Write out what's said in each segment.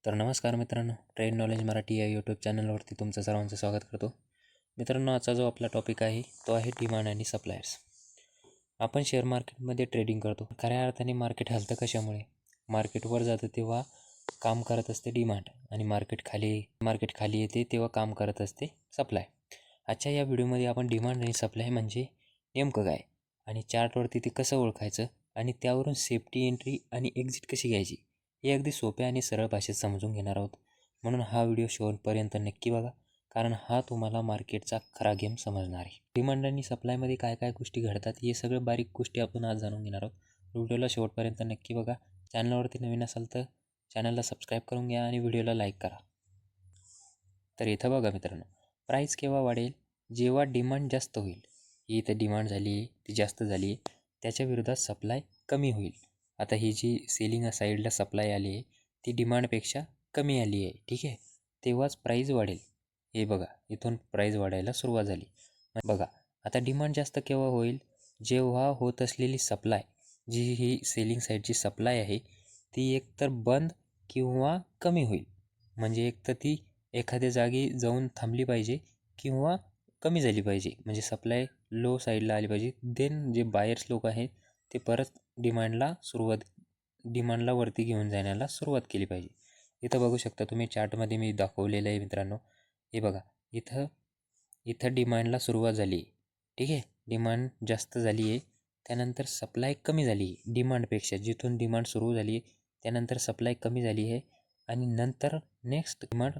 तर नमस्कार मित्रांनो, ट्रेड नॉलेज मराठी या यूट्यूब चॅनलवरती तुमचं सर्वांचं स्वागत करतो. मित्रांनो, आजचा जो आपला टॉपिक आहे तो आहे डिमांड आणि सप्लायर्स. आपण शेअर मार्केटमध्ये ट्रेडिंग करतो. खऱ्या अर्थाने मार्केट हलतं कशामुळे? मार्केटवर जातं तेव्हा काम करत असते डिमांड आणि मार्केट खाली येते तेव्हा काम करत असते सप्लाय. आजच्या या व्हिडिओमध्ये आपण डिमांड आणि सप्लाय म्हणजे नेमकं काय आणि चार्टवरती ते कसं ओळखायचं आणि त्यावरून सेफ्टी एंट्री आणि एक्झिट कशी घ्यायची हे अगदी सोप्या आणि सरळ भाषेत समजून घेणार आहोत. म्हणून हा व्हिडिओ शेवटपर्यंत नक्की बघा, कारण हा तुम्हाला मार्केटचा खरा गेम समजणार आहे. डिमांड आणि सप्लायमध्ये काय काय गोष्टी घडतात हे सगळं बारीक गोष्टी आपण आज जाणून घेणार आहोत. व्हिडिओला शेवटपर्यंत नक्की बघा. चॅनलवरती नवीन असाल तर चॅनलला सबस्क्राईब करून घ्या आणि व्हिडिओला लाईक करा. तर इथं बघा मित्रांनो, प्राईस केव्हा वाढेल? जेव्हा डिमांड जास्त होईल. ही इथं डिमांड झाली आहे, ती जास्त झाली आहे, त्याच्या विरोधात सप्लाय कमी होईल. आता ही जी सेलिंग साईडला सप्लाय आली आहे ती डिमांडपेक्षा कमी आली आहे, ठीक आहे, तेव्हाच प्राईज वाढेल. हे बघा, इथून प्राईज वाढायला सुरुवात झाली. बघा, आता डिमांड जास्त केव्हा होईल? जेव्हा होत असलेली सप्लाय, जी ही सेलिंग साईडची सप्लाय आहे ती एकतर बंद किंवा कमी होईल. म्हणजे एकतर ती एखाद्या जागी जाऊन थांबली पाहिजे किंवा कमी झाली पाहिजे. म्हणजे सप्लाय लो साईडला आली पाहिजे. देन जे बायर्स लोक आहेत ते परत डिमांडला वरती घेऊन जाण्याला सुरुवात केली पाहिजे. इथं बघू शकता तुम्ही, चार्टमध्ये मी दाखवलेलं आहे मित्रांनो. हे बघा, इथं डिमांडला सुरुवात झाली आहे, ठीक आहे. डिमांड जास्त झाली आहे, त्यानंतर सप्लाय कमी झाली आहे डिमांडपेक्षा. जिथून डिमांड सुरू झाली आहे त्यानंतर सप्लाय कमी झाली आहे आणि नंतर नेक्स्ट डिमांड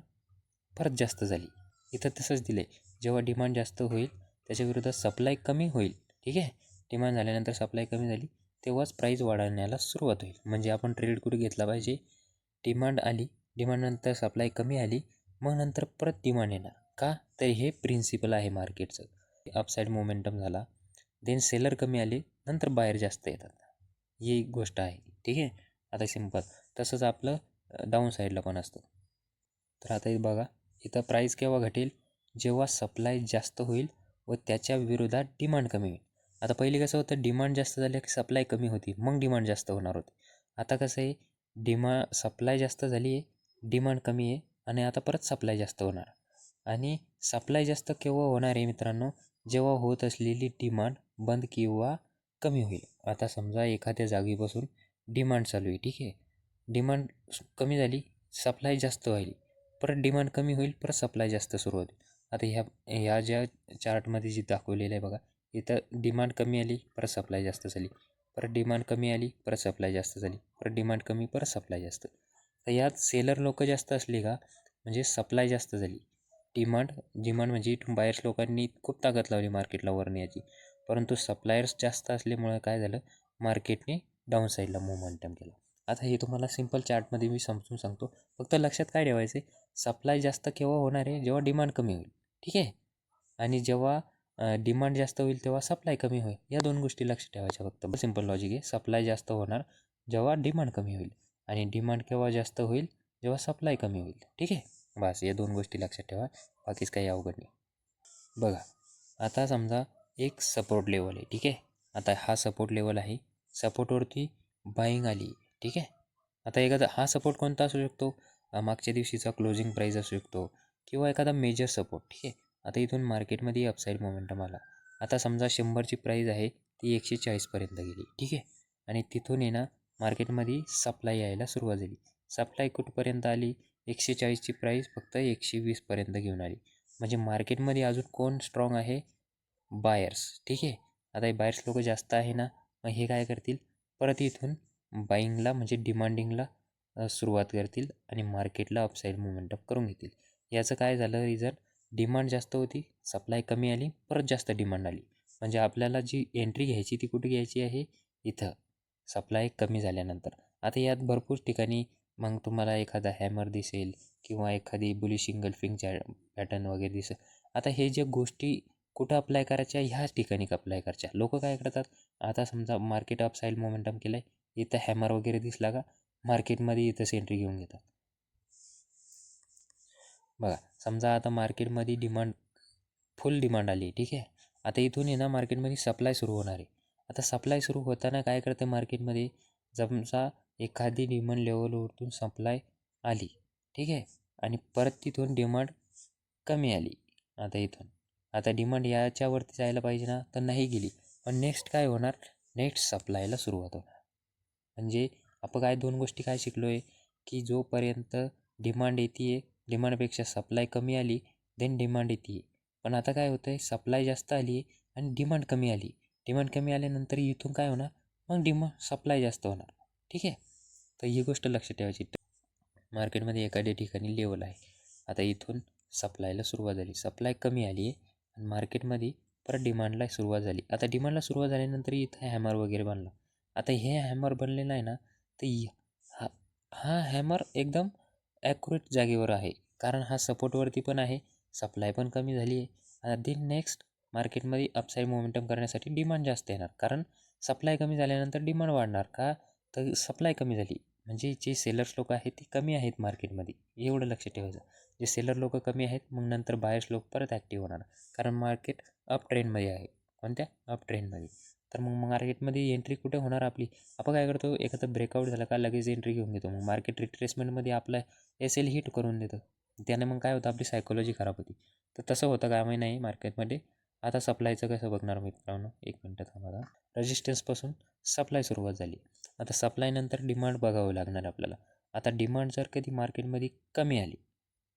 परत जास्त झाली. इथं तसंच दिलं आहे, जेव्हा डिमांड जास्त होईल त्याच्या विरोधात सप्लाय कमी होईल, ठीक आहे. डिमांड झाल्यानंतर सप्लाय कमी झाली तेव्हाच प्राईस वाढवण्याला सुरुवात होईल. म्हणजे आपण ट्रेड कुठे घेतला पाहिजे? डिमांड आली, डिमांडनंतर सप्लाय कमी आली, मग नंतर परत डिमांड येणार. का? तर हे प्रिन्सिपल आहे मार्केटचं. अपसाईड मोमेंटम झाला, देन सेलर कमी आले, नंतर बाहेर जास्त येतात. ही एक गोष्ट आहे, ठीक आहे. आता सिंपल तसंच आपलं डाऊन साईडला पण असतं. तर आता हे बघा, इथं प्राईस केव्हा घटेल? जेव्हा सप्लाय जास्त होईल व त्याच्या विरोधात डिमांड कमी होईल. आता पहिले कसं होतं, डिमांड जास्त झाली की सप्लाय कमी होती, मग डिमांड जास्त होणार होती. आता कसं आहे, सप्लाय जास्त झाली आहे, डिमांड कमी आहे आणि आता परत सप्लाय जास्त होणार. आणि सप्लाय जास्त केव्हा होणार आहे मित्रांनो? जेव्हा होत असलेली डिमांड बंद किंवा कमी होईल. आता समजा एखाद्या जागेपासून डिमांड चालू आहे, ठीक आहे. डिमांड कमी झाली, सप्लाय जास्त व्हायली, परत डिमांड कमी होईल, परत सप्लाय जास्त सुरू होईल. आता ह्या ज्या चार्टमध्ये जी दाखवलेलं आहे बघा, इथं डिमांड कमी आली, परत सप्लाय जास्त झाली, परत डिमांड कमी आली, परत सप्लाय जास्त झाली, परत डिमांड कमी, परत सप्लाय जास्त. तर यात सेलर लोक जास्त असली का म्हणजे सप्लाय जास्त झाली. डिमांड म्हणजे इथून बायर्स लोकांनी खूप ताकद लावली मार्केटला वर नेण्याची, परंतु सप्लायर्स जास्त असल्यामुळे काय झालं, मार्केटने डाऊन साईडला मोमेंटम केला. आता हे तुम्हाला सिंपल चार्टमध्ये मी समजून सांगतो. फक्त लक्षात काय ठेवायचं आहे, सप्लाय जास्त केव्हा होणार आहे? जेव्हा डिमांड कमी होईल, ठीक आहे. आणि जेव्हा डिमांड जास्त होईल तेव्हा सप्लाय कमी होईल. या दोन गोष्टी लक्षात ठेवायच्या फक्त. सिंपल लॉजिक आहे. सप्लाय जास्त होणार जेव्हा डिमांड कमी होईल आणि डिमांड केव्हा जास्त होईल? जेव्हा सप्लाय कमी होईल, ठीक आहे. बस या दोन गोष्टी लक्षात ठेवा, बाकीच काही अवघड नाही. बघा, आता समजा एक सपोर्ट लेवल आहे, ठीक आहे. आता हा सपोर्ट लेवल आहे, सपोर्टवरती बाईंग आली, ठीक आहे. आता एखादा हा सपोर्ट कोणता असू शकतो? मागच्या दिवशीचा क्लोजिंग प्राईस असू शकतो किंवा एखादा मेजर सपोर्ट, ठीक आहे. आता इथून मार्केटमध्ये अपसाईड मोमेंटम आला. आता समजा 100ची प्राईस आहे ती 140पर्यंत गेली, ठीक आहे. आणि तिथून ना मार्केटमध्ये सप्लाय यायला सुरुवात झाली. सप्लाय कुठपर्यंत आली? 140ची प्राईस फक्त 120पर्यंत घेऊन आली. म्हणजे मार्केटमध्ये अजून कोण स्ट्रॉंग आहे? बायर्स, ठीक आहे. आता हे बायर्स लोक जास्त आहे ना, मग हे काय करतील? परत इथून बाईंगला म्हणजे डिमांडिंगला सुरुवात करतील आणि मार्केटला अपसाईड मोमेंटम करून घेतील. याचं काय झालं रिझल्ट? डिमांड जास्त होती, सप्लाय कमी आली, परत जास्त डिमांड आली. म्हणजे आपल्याला जी एंट्री घ्यायची ती कुठे घ्यायची आहे? इथं, सप्लाय कमी झाल्यानंतर. आता यात भरपूर ठिकाणी मग तुम्हाला एखादा हॅमर दिसेल किंवा एखादी बुलिश इंगल्फिंग पॅटर्न वगैरे दिसेल. आता हे जे गोष्टी कुठं अप्लाय करायच्या? ह्याच ठिकाणी अप्लाय करायच्या. लोक काय करतात, आता समजा मार्केट अपसाईड मोमेंटम केलं आहे, इथं हॅमर वगैरे दिसला का मार्केटमध्ये इथंच एंट्री घेऊन घेतात. बघा, समजा आता मार्केटमध्ये फुल डिमांड आली, ठीक आहे. आता इथून ना मार्केटमध्ये सप्लाय सुरू होणार आहे. आता सप्लाय सुरू होताना काय करते मार्केटमध्ये? समजा एखादी डिमांड लेवलवरतून सप्लाय आली, ठीक आहे. आणि परत तिथून डिमांड कमी आली. आता डिमांड याच्यावरती जायला पाहिजे ना, तर नाही गेली. पण नेक्स्ट काय होणार, नेक्स्ट सप्लायला सुरुवात होणार. म्हणजे आपण काय 2 गोष्टी काय शिकलो आहे, की जोपर्यंत डिमांड येते आहे, डिमांडपेक्षा सप्लाय कमी आली, देन डिमांड येते आहे. पण आता काय होतं आहे, सप्लाय जास्त आली आहे आणि डिमांड कमी आली. डिमांड कमी आल्यानंतर इथून काय होणार, मग सप्लाय जास्त होणार. ठीक आहे. तर ही गोष्ट लक्षात ठेवायची. मार्केटमध्ये एखाद्या ठिकाणी लेवल आहे. आता इथून सप्लायला सुरुवात झाली, सप्लाय कमी आली आहे आणि मार्केटमध्ये परत डिमांडला सुरुवात झाली. आता डिमांडला सुरुवात झाल्यानंतर इथं हॅमर वगैरे बनला. आता हे हॅमर बनलेलं आहे ना, तर हा हा हॅमर एकदम ॲक्युरेट जागेवर आहे, कारण हा सपोर्टवरती पण आहे, सप्लाय पण कमी झाली आहे. आता नेक्स्ट मार्केटमध्ये अपसाईड मोमेंटम करण्यासाठी डिमांड जास्त येणार, कारण सप्लाय कमी झाल्यानंतर डिमांड वाढणार. का तर सप्लाय कमी झाली, म्हणजे जे सेलर्स लोक आहेत ते कमी आहेत मार्केटमध्ये, एवढं लक्षात ठेवायचं. जे सेलर लोक कमी आहेत, मग नंतर बायर्स लोक परत ॲक्टिव्ह होणार, कारण मार्केट अप ट्रेंडमध्ये आहे. कोणत्या अप ट्रेंडमध्ये. तर मग मार्केटमध्ये एंट्री कुठे होणार आपली, आपण काय करतो, एखादं ब्रेकआउट झालं का लगेच एंट्री घेऊन घेतो. मग मार्केट रिट्रेसमेंटमध्ये आपला SL हिट करून देतं, त्याने मग काय होतं, आपली सायकोलॉजी खराब होती. तर तसं होतं कामा नाही मार्केटमध्ये. आता सप्लायचं कसं बघणार मित्रांनो, एक मिनटं थांबा. रेजिस्टन्सपासून सप्लाय सुरुवात झाली. आता सप्लायनंतर डिमांड बघावं लागणार आपल्याला. आता डिमांड जर कधी मार्केटमध्ये कमी आली,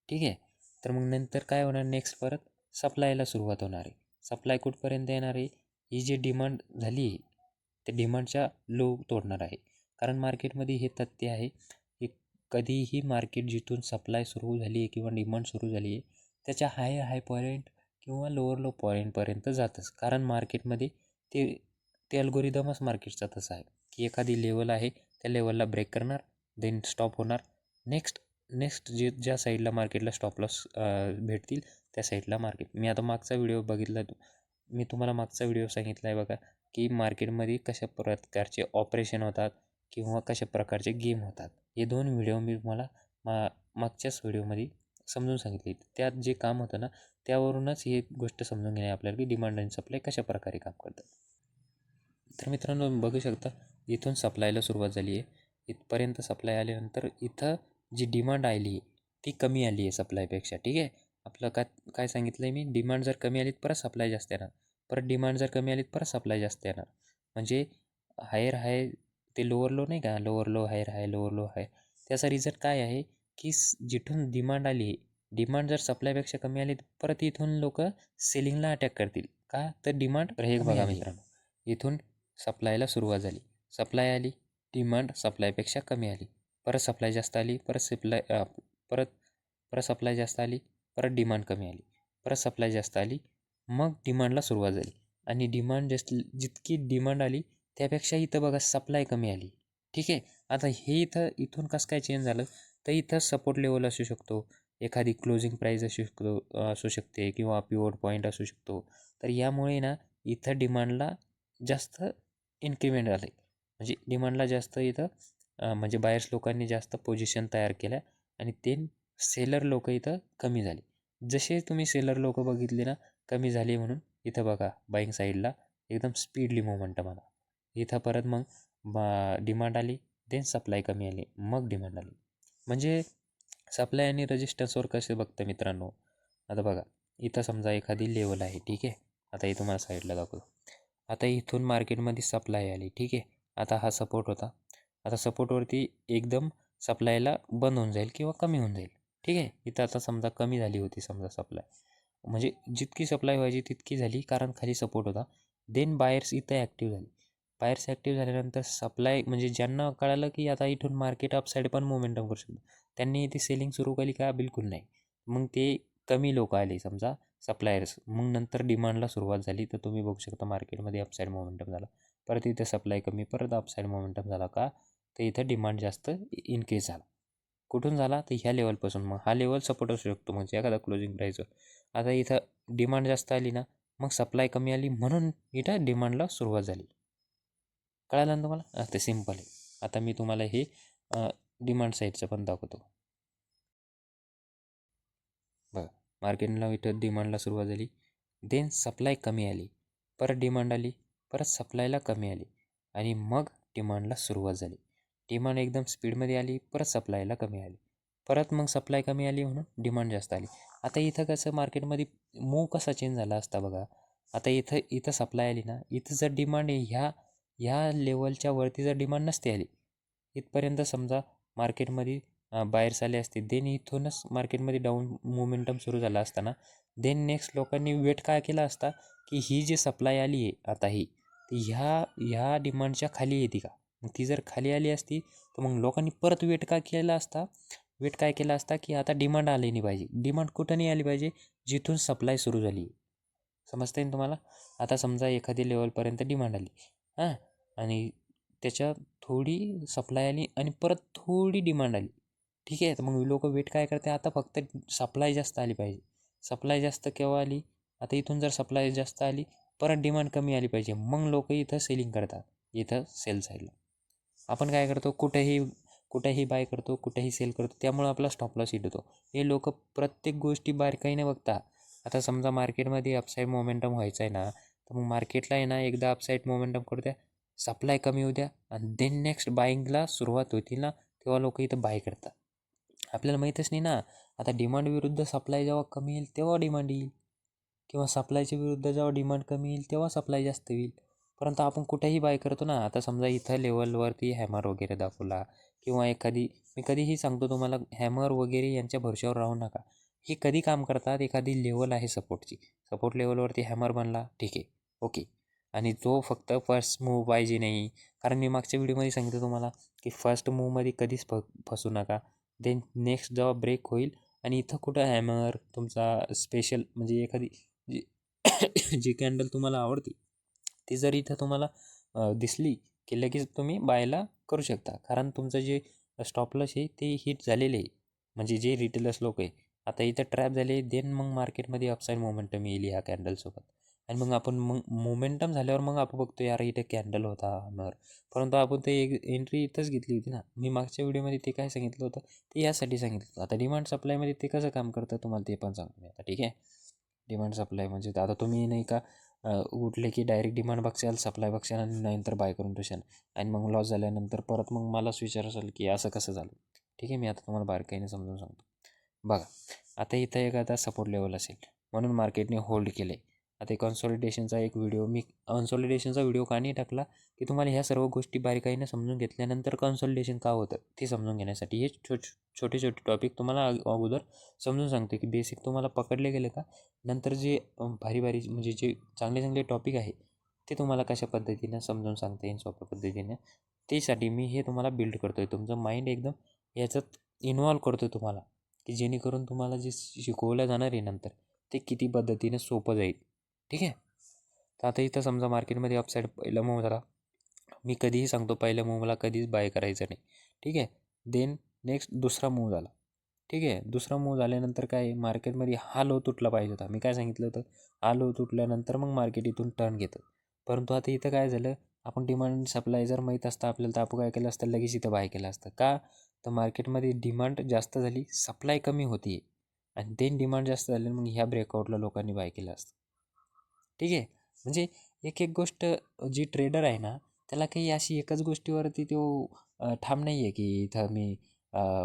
ठीक आहे, तर मग नंतर काय होणार, नेक्स्ट परत सप्लायला सुरुवात होणार आहे. सप्लाय कुठपर्यंत येणार आहे, ही जी डिमांड झाली आहे ते डिमांडच्या लो तोडणार आहे. कारण मार्केटमध्ये हे तथ्य आहे की कधीही मार्केट जिथून सप्लाय सुरू झाली आहे किंवा डिमांड सुरू झाली आहे त्याच्या हाय पॉईंट किंवा लोअर लो पॉईंटपर्यंत जातच. कारण मार्केटमध्ये ते ते अल्गोरिदमच मार्केटचा तसा आहे की एखादी लेवल आहे, त्या लेवलला ब्रेक करणार, देन स्टॉप होणार. नेक्स्ट ज्या साईडला मार्केटला स्टॉप लॉस भेटतील त्या साईडला मार्केट. मी आता मागचा व्हिडिओ बघितला, मी तुम्हाला मागचा व्हिडिओ सांगितला आहे बघा, की मार्केटमध्ये कशा प्रकारचे ऑपरेशन होतात किंवा कशा प्रकारचे गेम होतात. हे 2 व्हिडिओ मी तुम्हाला मागच्याच व्हिडिओमध्ये समजून सांगितले. त्यात जे काम होतं ना, त्यावरूनच ही गोष्ट समजून घेणे आपल्याला की डिमांड आणि सप्लाय कशा प्रकारे काम करतात. तर मित्रांनो बघू शकता, इथून सप्लायला सुरुवात झाली आहे, इथपर्यंत सप्लाय आल्यानंतर इथं जी डिमांड आली आहे ती कमी आली आहे सप्लायपेक्षा. ठीक आहे. आपलं काय सांगितलं आहे मी, डिमांड जर कमी आली परत सप्लाय जास्त येणार, परत डिमांड जर कमी आली परत सप्लाय जास्त येणार. म्हणजे हायर हाय ते लोअर लो नाही का, लोअर लो हायर हाय, लोअर लो हाय. त्याचा रिझल्ट काय आहे की जिथून डिमांड आली, डिमांड जर सप्लायपेक्षा कमी आली तर परत इथून लोक सेलिंगला अटॅक करतील. का तर डिमांड हे बघा मित्रांनो, इथून सप्लायला सुरुवात झाली, सप्लाय आली, डिमांड सप्लायपेक्षा कमी आली, परत सप्लाय जास्त आली, परत सप्लाय जास्त आली, परत डिमांड कमी आली, परत सप्लाय जास्त आली, मग डिमांडला सुरुवात झाली. आणि डिमांड जितकी डिमांड आली त्यापेक्षा इथं बघा सप्लाय कमी आली. ठीक आहे. आता हे इथून कसं काय चेंज झालं, तर इथं सपोर्ट लेवल असू शकतो, एखादी क्लोजिंग प्राईस असू शकते किंवा पिवोट पॉईंट असू शकतो. तर यामुळे ना इथं डिमांडला जास्त इन्क्रिमेंट झाले, म्हणजे डिमांडला जास्त इथं म्हणजे बायर्स लोकांनी जास्त पोझिशन तयार केल्या आणि ते सेलर लोक इथं कमी झाले. जसे तुम्ही सेलर लोक बघितले ना कमी झाले, म्हणून इथं बघा बाईंग साईडला एकदम स्पीडली मोमेंटम आला. इथं परत मग डिमांड आली, देन सप्लाय कमी आली, मग डिमांड आली. म्हणजे सप्लाय आणि रेजिस्टन्सवर कसे बघतं मित्रांनो. आता बघा, इथं समजा एखादी लेवल आहे, ठीक आहे. आता हे तुम्हाला साईडला दाखवतो. आता इथून मार्केटमध्ये सप्लाय आली, ठीक आहे. आता हा सपोर्ट होता, आता सपोर्टवरती एकदम सप्लायला बंद होऊन जाईल किंवा कमी होऊन जाईल. ठीक आहे. इथं आता समजा कमी झाली होती समजा सप्लाय, म्हणजे जितकी सप्लाय व्हायची तितकी झाली, कारण खाली सपोर्ट होता. देन बायर्स इथं ॲक्टिव्ह झाले. बायर्स ॲक्टिव्ह झाल्यानंतर सप्लाय, म्हणजे ज्यांना कळालं की आता इथून मार्केट अपसाईड पण मोमेंटम करू शकतो, त्यांनी ती सेलिंग सुरू केली का, बिलकुल नाही. मग ते कमी लोक आले समजा सप्लायर्स, मग नंतर डिमांडला सुरुवात झाली. तर तुम्ही बघू शकता मार्केटमध्ये अपसाईड मोमेंटम झाला, परत इथं सप्लाय कमी, परत अपसाईड मोमेंटम झाला. का तर इथं डिमांड जास्त इनक्रीज झाला. कुठून झाला तर ह्या लेवलपासून. मग हा लेवल सपोर्ट असू शकतो म्हणजे एखादा क्लोजिंग प्राईसवर. आता इथं डिमांड जास्त आली ना, मग सप्लाय कमी आली, म्हणून इथं डिमांडला सुरुवात झाली. कळालं ना तुम्हाला, ते सिम्पल आहे. आता मी तुम्हाला हे डिमांड साईडचं पण दाखवतो. बघा, मार्केटला इथं डिमांडला सुरुवात झाली, देन सप्लाय कमी आली, परत डिमांड आली, परत सप्लायला कमी आली, आणि मग डिमांडला सुरुवात झाली. डिमांड एकदम स्पीडमध्ये आली, परत सप्लायला कमी आली, परत मग सप्लाय कमी आली म्हणून डिमांड जास्त आली. आता इथं कसं मार्केटमध्ये मूव कसा चेंज झाला असता बघा. आता इथं सप्लाय आली ना, इथं जर डिमांड ह्या लेवलच्या वरती जर डिमांड नसते आली, इथपर्यंत समजा मार्केटमध्ये बायर्स आले असते, देन इथूनच मार्केटमध्ये डाऊन मोमेंटम सुरू झाला असताना, देन नेक्स्ट लोकांनी वेट काय केला असता की ही जी सप्लाय आली आहे आता ही, ती ह्या डिमांडच्या खाली येते का. मग ती जर खाली आली असती तर मग लोकांनी परत वेट काय केला असता की आता डिमांड आली नाही पाहिजे. डिमांड कुठं नाही आली पाहिजे, जिथून सप्लाय सुरू झाली. समजते ना तुम्हाला. आता समजा एखादी लेवलपर्यंत डिमांड आली हां, आणि त्याच्या थोडी सप्लाय आली आणि परत थोडी डिमांड आली. ठीक आहे, तर मग लोक वेट काय करते, आता फक्त सप्लाय जास्त आली पाहिजे. सप्लाय जास्त केव्हा आली, आता इथून जर सप्लाय जास्त आली परत डिमांड कमी आली पाहिजे, मग लोक इथं सेलिंग करतात, इथं सेल साईडला. आपण काय करतो, कुठेही बाय करतो, कुठेही सेल करतो, त्यामुळे आपला स्टॉप लॉस हिट होतो. हे लोक प्रत्येक गोष्टी बारकाईने बघता. आता समजा मार्केटमध्ये अपसाईड मोमेंटम व्हायचं आहे ना, तर मग मार्केटला आहे ना एकदा अपसाईड मोमेंटम करू द्या, सप्लाय कमी होऊ द्या, आणि देन नेक्स्ट बाईंगला सुरुवात होती ना, तेव्हा लोक इथं बाय करतात. आपल्याला माहीतच नाही ना, आता डिमांड विरुद्ध सप्लाय जेव्हा कमी येईल तेव्हा डिमांड येईल, किंवा सप्लायच्या विरुद्ध जेव्हा डिमांड कमी येईल तेव्हा सप्लाय जास्त होईल. परंतु आपण कुठेही बाय करतो ना. आता समजा इथं लेवलवरती हॅमर वगैरे दाखवला, किंवा मी कधीही सांगतो तुम्हाला, हॅमर वगैरे यांच्या भरवशावर राहू नका. हे कधी काम करतात, एखादी लेवल आहे सपोर्टची, सपोर्ट लेवलवरती हॅमर बनला, ठीक आहे, ओके, आणि तो फक्त फर्स्ट मूव पाहिजे नाही. कारण मी मागच्या व्हिडिओमध्ये सांगितलं तुम्हाला की फर्स्ट मूवमध्ये कधीच फसू नका. देन नेक्स्ट जेव्हा ब्रेक होईल आणि इथं कुठं हॅमर तुमचा स्पेशल, म्हणजे एखादी जी जी कॅन्डल तुम्हाला आवडते ती जर इथं तुम्हाला दिसली की लगेच तुम्ही बायला करू शकता. कारण तुमचं जे स्टॉप लॉस आहे ते हिट झालेले आहे, म्हणजे जे रिटेलर्स लोक आहे आता इथं ट्रॅप झाले. देन मग मार्केटमध्ये अपसाईड मोमेंटम येईल ह्या कॅन्डलसोबत, आणि मग मोमेंटम झाल्यावर मग आपण बघतो यार इथे कॅन्डल होता हॅमर, परंतु आपण ते एक एंट्री इथंच घेतली होती ना. मी मागच्या व्हिडिओमध्ये ते काय सांगितलं होतं, ते यासाठी सांगितलं होतं. आता डिमांड सप्लायमध्ये ते कसं काम करतं तुम्हाला ते पण सांगतो मी आता, ठीक आहे. डिमांड सप्लाय म्हणजे आता तुम्ही नाही का उठले की डायरेक्ट डिमांड बघशाल, सप्लाय बघशाल, आणि नंतर बाय करून ठेवशाल, आणि मग लॉस झाल्यानंतर परत मग मलाच विचाराल की असं कसं झालं. ठीक आहे, मी आता तुम्हाला बारकाईने समजून सांगतो. बघा, आता इथं एखादा सपोर्ट लेवल असेल म्हणून मार्केटने होल्ड केले. आता कन्सॉलिडेशनचा व्हिडिओ का नाही टाकला की तुम्हाला ह्या सर्व गोष्टी बारीकाईने समजून घेतल्यानंतर कन्सॉलिडेशन का होतं ते समजून घेण्यासाठी. हे छोटे छोटे टॉपिक तुम्हाला अगोदर समजून सांगतो की बेसिक तुम्हाला पकडले गेले का नंतर जे भारी म्हणजे जे चांगले चांगले टॉपिक आहे ते तुम्हाला कशा पद्धतीनं समजून सांगता येईल सोप्या पद्धतीने, त्यासाठी मी हे तुम्हाला बिल्ड करतो आहे. तुमचं माइंड एकदम याच्यात इन्व्हॉल्व करतो आहे तुम्हाला, की जेणेकरून तुम्हाला जे शिकवलं जाणार आहे नंतर ते किती पद्धतीने सोपं जाईल. ठीक आहे. तर आता इथं समजा मार्केटमध्ये अपसाईड पहिला मूव झाला, मी कधीही सांगतो पहिल्या मूवला कधीच बाय करायचं नाही. ठीक आहे. देन नेक्स्ट दुसरा मूव झाला. ठीक आहे, दुसरा मूव झाल्यानंतर काय मार्केटमध्ये हा लो तुटला पाहिजे होता. मी काय सांगितलं होतं, हा लो तुटल्यानंतर मग मार्केट इथून टर्न घेतं. परंतु आता इथं काय झालं, आपण डिमांड सप्लाय जर माहीत असतं आपल्याला तर आपण काय केलं असतं, लगेच इथं बाय केलं असतं. का तर मार्केटमध्ये डिमांड जास्त झाली, सप्लाय कमी होती, आणि देन डिमांड जास्त झाली, मग ह्या ब्रेकआउटला लोकांनी बाय केलं असतं. ठीक आहे. म्हणजे एक एक गोष्ट, जी ट्रेडर आहे ना त्याला काही अशी एकच गोष्टीवरती तो ठाम नाही आहे की इथं मी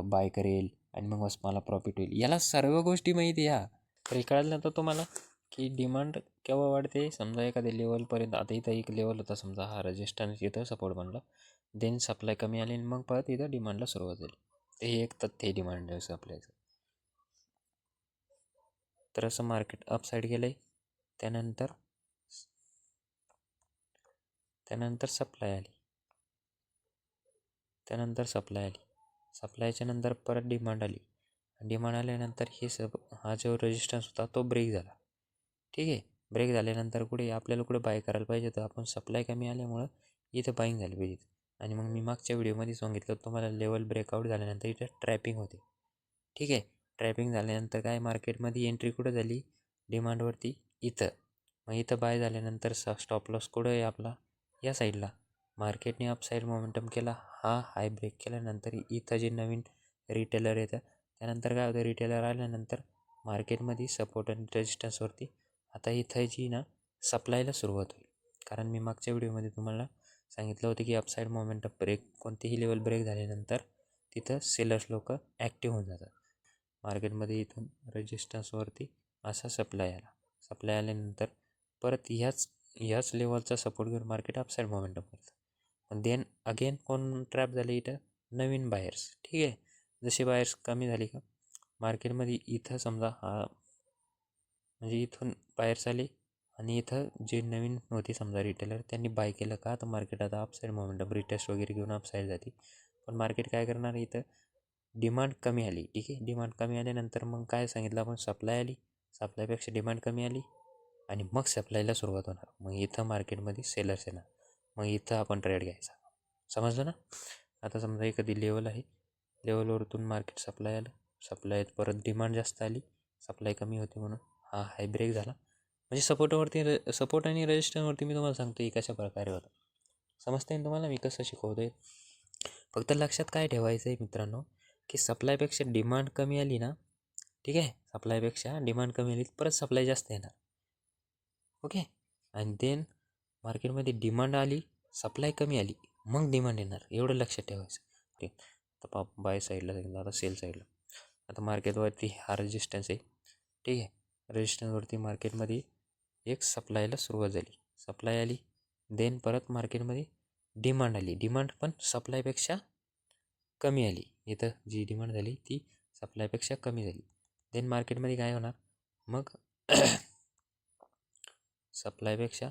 बाय करेल आणि मग बस मला प्रॉफिट होईल. याला सर्व गोष्टी माहिती आहे. तर हे कळलं तर तुम्हाला की डिमांड केव्हा वाढते. समजा एखाद्या लेवलपर्यंत, आता इथं एक लेवल होता समजा, हा रेजिस्टन्स इथं सपोर्ट बनला, देन सप्लाय कमी आली आणि मग परत इथं डिमांडला सुरुवात झाली. हे एक तथ्य आहे डिमांड सप्लायचं. तर असं मार्केट अपसाईड गेलं आहे. त्यानंतर सप्लाय आली. सप्लायच्या नंतर परत डिमांड आली. डिमांड आल्यानंतर हा जो रेजिस्टन्स होता तो ब्रेक झाला. ठीक आहे. ब्रेक झाल्यानंतर आपल्याला कुठे बाय करायला पाहिजे, तर आपण सप्लाय कमी आल्यामुळं इथं बाईंग झाली पाहिजे. आणि मग मी मागच्या व्हिडिओमध्ये सांगितलं तुम्हाला, लेवल ब्रेकआउट झाल्यानंतर इथं ट्रॅपिंग होते. ठीक आहे. ट्रॅपिंग झाल्यानंतर काय मार्केटमध्ये एंट्री कुठं झाली, डिमांडवरती इथं. मग इथं बाय झाल्यानंतर स्टॉप लॉस कुठं आहे आपला, या साईडला. मार्केटने अपसाईड मोमेंटम केला, हा हाय ब्रेक केल्यानंतर इथं जे नवीन रिटेलर येतं, त्यानंतर काय होतं, रिटेलर आल्यानंतर मार्केटमध्ये सपोर्ट आणि रेजिस्टन्सवरती आता इथं जी ना सप्लायला सुरुवात होईल. कारण मी मागच्या व्हिडिओमध्ये तुम्हाला सांगितलं होतं की अपसाईड मोमेंटम कोणतीही लेवल ब्रेक झाल्यानंतर तिथं सेलर्स लोक ॲक्टिव्ह होऊन जातात मार्केटमध्ये. इथून रेजिस्टन्सवरती असा सप्लाय आल्यानंतर परत ह्याच लेवलचा सपोर्ट घेऊन मार्केट अपसाईड मोमेंटम करतं. देन अगेन कोण ट्रॅप झाले इथं? नवीन बायर्स. ठीक आहे, जसे बायर्स कमी झाली का मार्केटमध्ये इथं समजा म्हणजे इथून बायर्स आले आणि इथं जे नवीन होते समजा रिटेलर त्यांनी बाय केलं का तर मार्केट आता अपसाईड मोमेंटम रिटेस्ट वगैरे घेऊन अपसाईड जाते. पण मार्केट काय करणार इथं? डिमांड कमी आली. ठीक आहे, डिमांड कमी आल्यानंतर मग काय सांगितलं आपण? सप्लाय आली, सप्लायपेक्षा डिमांड कमी आली आणि मग सप्लायला सुरुवात होणार. मग इथं मार्केटमध्ये सेलर्स येणार. मग इथं आपण ट्रेड घ्यायचा. समजलं ना? आता समजा एखादी लेवल आहे, लेवलवरतून मार्केट सप्लाय आलं, सप्लायत परत डिमांड जास्त आली, सप्लाय कमी होते म्हणून हा हाय ब्रेक झाला. म्हणजे सपोर्ट आणि रेजिस्टन्सवरती मी तुम्हाला सांगतो कशा प्रकारे होतं. समजते ना तुम्हाला मी कसं शिकवतोय? फक्त लक्षात काय ठेवायचं आहे मित्रांनो, की सप्लायपेक्षा डिमांड कमी आली ना, ठीक आहे, सप्लायपेक्षा डिमांड कमी आली परत सप्लाय जास्त येणार. ओके, आणि देन मार्केटमध्ये डिमांड आली, सप्लाय कमी आली, मग डिमांड येणार. एवढं लक्षात ठेवायचं. ओके, आता बाय साईडला सांगितलं, आता सेल साईडला. आता मार्केटवरती हा रेजिस्टन्स आहे. ठीक आहे, रेजिस्टन्सवरती मार्केटमध्ये एक सप्लायला सुरुवात झाली, सप्लाय आली, देन परत मार्केटमध्ये डिमांड आली, डिमांड पण सप्लायपेक्षा कमी आली. इथं जी डिमांड झाली ती सप्लायपेक्षा कमी झाली. देन मार्केटमध्ये काय होणार? मग सप्लायपेक्षा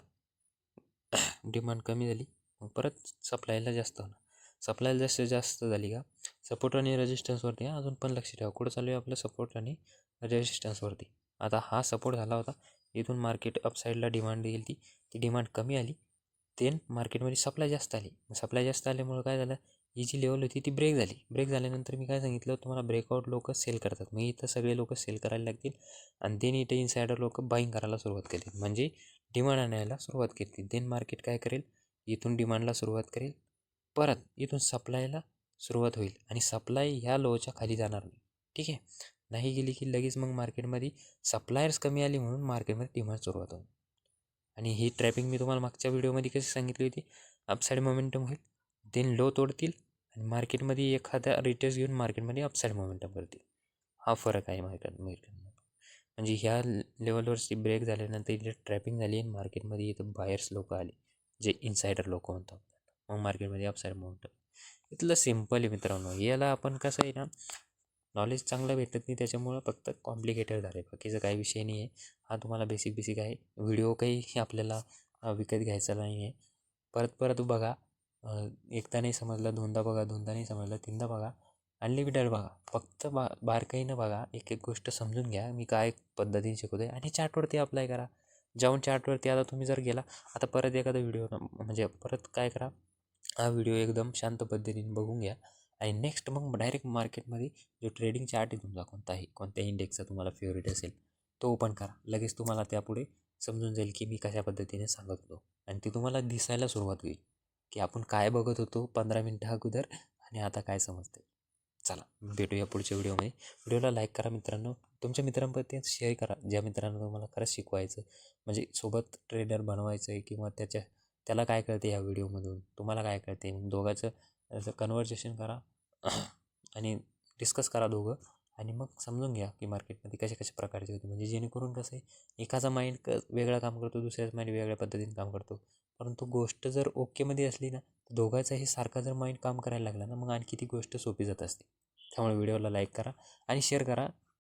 डिमांड कमी झाली, मग परत सप्लायला जास्त होणार. सप्लायला जास्त झाली का सपोर्ट आणि रेजिस्टन्सवरती. अजून पण लक्ष ठेवा, कुठं चालू आहे आपलं? सपोर्ट आणि रेजिस्टन्सवरती. आता हा सपोर्ट झाला होता, इथून मार्केट अपसाईडला डिमांड येईल, ती डिमांड कमी आली, देन मार्केटमध्ये सप्लाय जास्त आली. सप्लाय जास्त आल्यामुळं काय झालं? ही जी लेवल होती ती ब्रेक झाली. ब्रेक झाल्यानंतर मी काय सांगितलं तुम्हाला? ब्रेकआउट लोक सेल करतात. मग इथं सगळे लोक सेल करायला लागतील आणि देन इथं इनसायडर लोक बाईंग करायला सुरुवात करतील, म्हणजे डिमांड आणायला सुरुवात करतील. देन मार्केट काय करेल? इथून डिमांडला सुरुवात करेल, परत इथून सप्लायला सुरुवात होईल आणि सप्लाय ह्या लोच्या खाली जाणार नाही. ठीक आहे, नाही गेली की लगेच मग मार्केटमध्ये सप्लायर्स कमी आली म्हणून मार्केटमध्ये डिमांड सुरुवात होईल. आणि ही ट्रॅपिंग मी तुम्हाला मागच्या व्हिडिओमध्ये कशी सांगितली होती? अपसाईड मोमेंटम होईल, देन लो तोडतील आणि मार्केटमध्ये एखाद्या रिटेस्ट घेऊन मार्केटमध्ये अपसाईड मोमेंटम करतील. हा फरक आहे मार्केटमध्ये. म्हणजे ह्या लेवलवरची ब्रेक झाल्यानंतर इथे ट्रॅपिंग झाली आणि मार्केटमध्ये इथं बायर्स लोक आले, जे इनसायडर लोक म्हणतात. मग मार्केटमध्ये अपसाईड मोमेंटम. इथलं सिम्पल आहे मित्रांनो. याला आपण कसं आहे ना, नॉलेज चांगलं भेटत नाही, त्याच्यामुळं फक्त कॉम्प्लिकेटेड झालं आहे. बाकीचं काही विषय नाही आहे. हा तुम्हाला बेसिक आहे. व्हिडिओ काही आपल्याला विकत घ्यायचा नाही आहे. परत बघा, एकदा नाही समजलं दोनदा बघा, दोनदा नाही समजलं तीनदा बघा, अनलिमिटेड बघा. फक्त बारकाईनं बघा, एक गोष्ट समजून घ्या मी काय पद्धतीने शिकवतो आहे आणि चार्टवरती अप्लाय करा. जाऊन चार्टवरती आता तुम्ही जर गेला, आता परत एखादा व्हिडिओ म्हणजे परत काय करा, हा व्हिडिओ एकदम शांत पद्धतीने बघून घ्या आणि नेक्स्ट मग डायरेक्ट मार्केटमध्ये जो ट्रेडिंग चार्ट आहे तुमचा कोणत्या इंडेक्सचा तुम्हाला फेवरेट असेल तो ओपन करा. लगेच तुम्हाला त्यापुढे समजून जाईल की मी कशा पद्धतीने सांगत होतो आणि ते तुम्हाला दिसायला सुरुवात होईल की आपण काय बघत होतो 15 मिनटं अगोदर आणि आता काय समजते. चला भेटूया पुढच्या व्हिडिओमध्ये. व्हिडिओला लाईक करा मित्रांनो, तुमच्या मित्रांपर्यंत शेअर करा ज्या मित्रांना तुम्हाला खरंच शिकवायचं, म्हणजे सोबत ट्रेडर बनवायचं आहे किंवा त्याला काय कळते या व्हिडिओमधून, तुम्हाला काय कळते, दोघांचं कन्व्हर्सेशन करा आणि डिस्कस करा दोघं आणि मग समजून घ्या की मार्केटमध्ये कशा प्रकारचे होते. म्हणजे जेणेकरून कसं आहे, एकाचा माइंड वेगळं काम करतो, दुसऱ्याचा माइंड वेगळ्या पद्धतीने काम करतो, परंतु गोष्ट जर ओकेमध्ये असली ना, दोघांचाही सारखा जर माइंड काम करायला लागला ना, मग आणखी ती गोष्ट सोपी जात असते. त्यामुळे व्हिडिओला लाईक करा आणि शेअर करा.